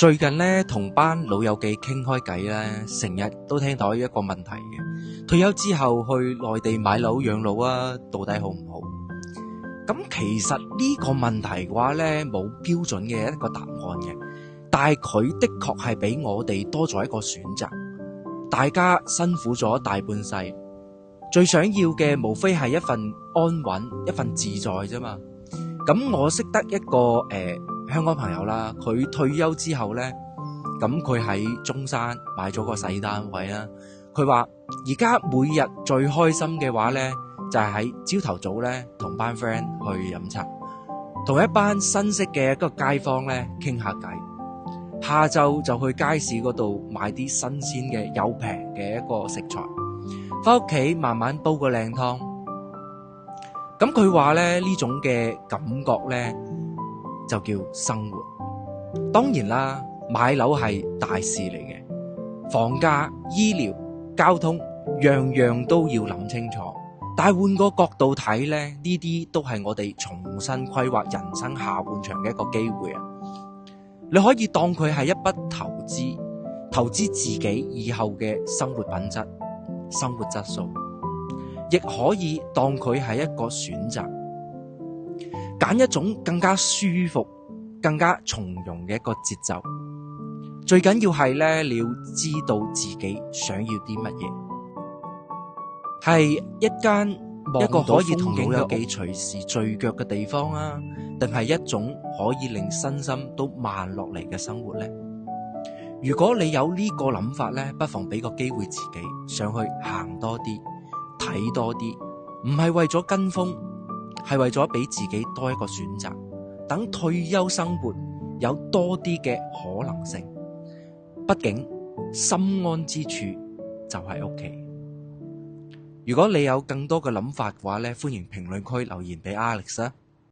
最近咧同班老友記傾開偈咧，成日都聽到一個問題嘅：退休之後去內地買樓養老啊，到底好唔好？咁其實呢個問題嘅話咧，冇標準嘅一個答案嘅，但係佢的確係俾我哋多咗一個選擇。大家辛苦咗大半世，最想要嘅無非係一份安穩、一份自在啫嘛。咁我識得一個香港朋友啦，佢退休之後咧，咁佢喺中山買咗個細單位啦。佢話而家每日最開心嘅話咧，就係喺朝頭早咧同班 friend 去飲茶，同一班新識嘅一個街坊咧傾下偈，下晝就去街市嗰度買啲新鮮嘅又平嘅一個食材，翻屋企慢慢煲個靚湯。咁佢話咧，呢種嘅感覺咧就叫生活。當然啦，買樓係大事嚟嘅，房價、醫療、交通樣樣都要諗清楚。但係換個角度睇咧，呢啲都係我哋重新規劃人生下半場嘅一個機會啊！你可以當佢係一筆投資自己以後嘅生活品質、生活質素，亦可以當佢係一個選擇，揀一種更加舒服、更加從容嘅一個節奏。最緊要係咧，你要知道自己想要啲乜嘢，係一個可以同老友記隨時聚腳嘅地方啊，定係一種可以令身心都慢落嚟嘅生活呢？如果你有呢個諗法咧，不妨俾個機會自己上去行多啲，睇多啲，唔係為咗跟風，係為咗俾自己多一個選擇，等退休生活有多啲嘅可能性。畢竟心安之處就係屋企。如果你有更多嘅諗法嘅話咧，歡迎評論區留言俾 Alex 啊。